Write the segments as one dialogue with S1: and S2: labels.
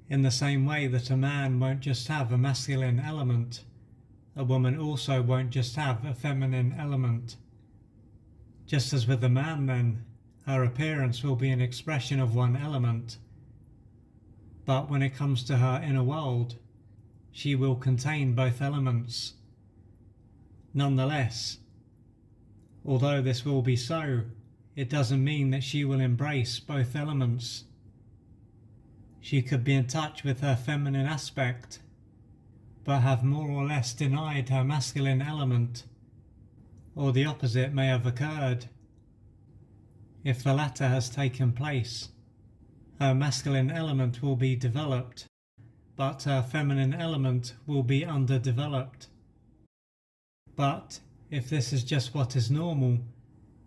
S1: In the same way that a man won't just have a masculine element, a woman also won't just have a feminine element. Just as with a man then, her appearance will be an expression of one element, but when it comes to her inner world, she will contain both elements. Nonetheless, although this will be so, it doesn't mean that she will embrace both elements. She could be in touch with her feminine aspect, but have more or less denied her masculine element, or the opposite may have occurred. If the latter has taken place, her masculine element will be developed, but her feminine element will be underdeveloped. But if this is just what is normal,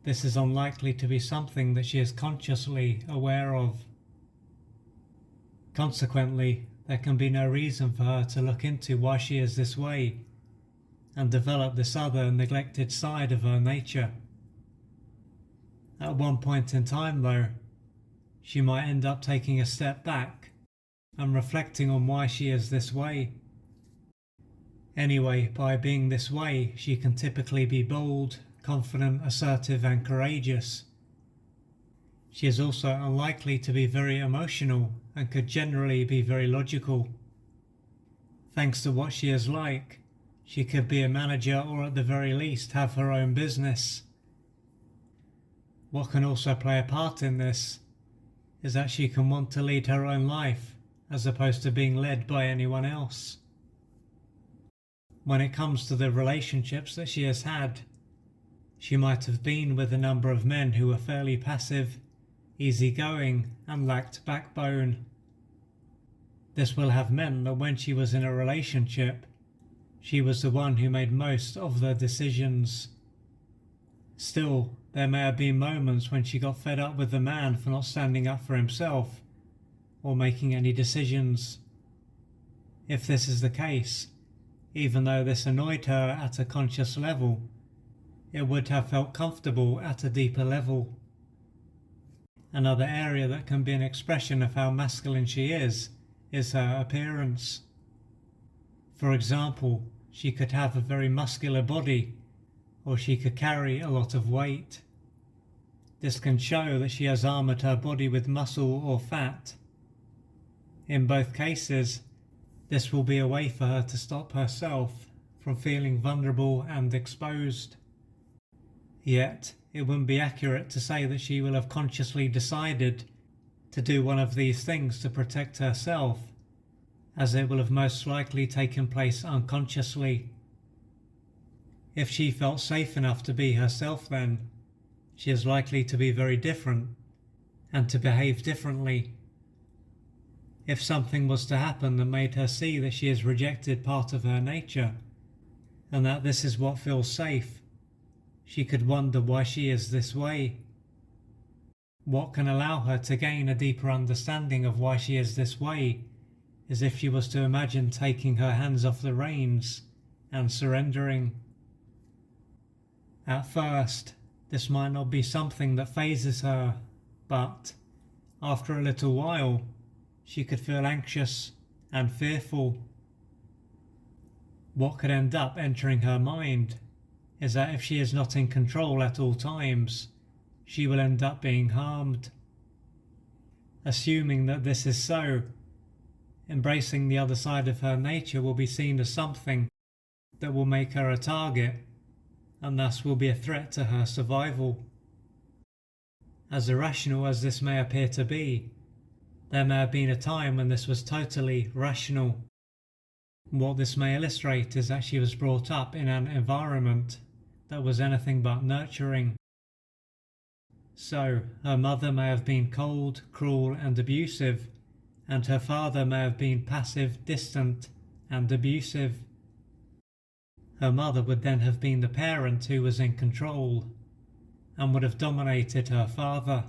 S1: this is unlikely to be something that she is consciously aware of. Consequently, there can be no reason for her to look into why she is this way and develop this other neglected side of her nature. At one point in time, though, she might end up taking a step back and reflecting on why she is this way. Anyway, by being this way, she can typically be bold, confident, assertive, and courageous. She is also unlikely to be very emotional and could generally be very logical. Thanks to what she is like, she could be a manager or at the very least have her own business. What can also play a part in this is that she can want to lead her own life as opposed to being led by anyone else. When it comes to the relationships that she has had, she might have been with a number of men who were fairly passive, easygoing, and lacked backbone. This will have meant that when she was in a relationship, she was the one who made most of the decisions. Still, there may have been moments when she got fed up with the man for not standing up for himself or making any decisions. If this is the case, even though this annoyed her at a conscious level, it would have felt comfortable at a deeper level. Another area that can be an expression of how masculine she is her appearance. For example, she could have a very muscular body, or she could carry a lot of weight. This can show that she has armoured her body with muscle or fat. In both cases, this will be a way for her to stop herself from feeling vulnerable and exposed. Yet, it wouldn't be accurate to say that she will have consciously decided to do one of these things to protect herself, as it will have most likely taken place unconsciously. If she felt safe enough to be herself then, she is likely to be very different and to behave differently. If something was to happen that made her see that she has rejected part of her nature, and that this is what feels safe, she could wonder why she is this way. What can allow her to gain a deeper understanding of why she is this way is if she was to imagine taking her hands off the reins and surrendering. At first, this might not be something that phases her, but after a little while, she could feel anxious and fearful. What could end up entering her mind is that if she is not in control at all times, she will end up being harmed. Assuming that this is so, embracing the other side of her nature will be seen as something that will make her a target, and thus will be a threat to her survival. As irrational as this may appear to be, there may have been a time when this was totally rational. What this may illustrate is that she was brought up in an environment that was anything but nurturing. So, her mother may have been cold, cruel, and abusive, and her father may have been passive, distant, and abusive. Her mother would then have been the parent who was in control, and would have dominated her father.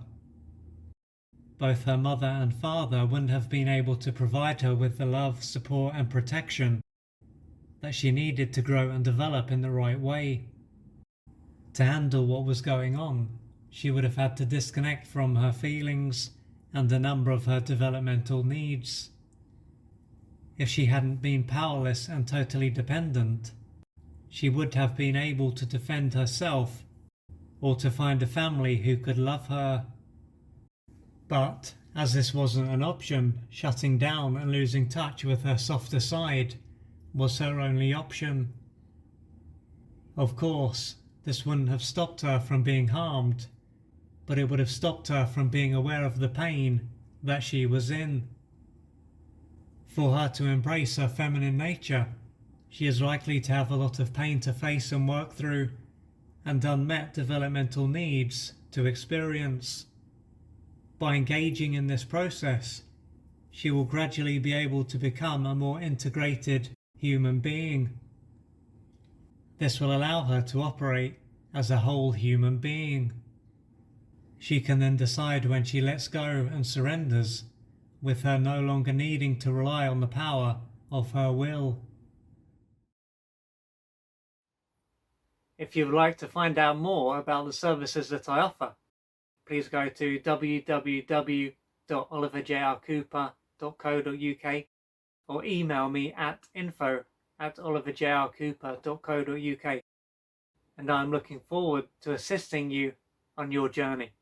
S1: Both her mother and father wouldn't have been able to provide her with the love, support, and protection that she needed to grow and develop in the right way. To handle what was going on, she would have had to disconnect from her feelings and a number of her developmental needs. if she hadn't been powerless and totally dependent. She would have been able to defend herself or to find a family who could love her. But as this wasn't an option, shutting down and losing touch with her softer side was her only option. Of course, this wouldn't have stopped her from being harmed, but it would have stopped her from being aware of the pain that she was in. For her to embrace her feminine nature, she is likely to have a lot of pain to face and work through, and unmet developmental needs to experience. By engaging in this process, she will gradually be able to become a more integrated human being. This will allow her to operate as a whole human being. She can then decide when she lets go and surrenders, with her no longer needing to rely on the power of her will. If you would like to find out more about the services that I offer, please go to www.oliverjrcooper.co.uk or email me at info@oliverjrcooper.co.uk, and I'm looking forward to assisting you on your journey.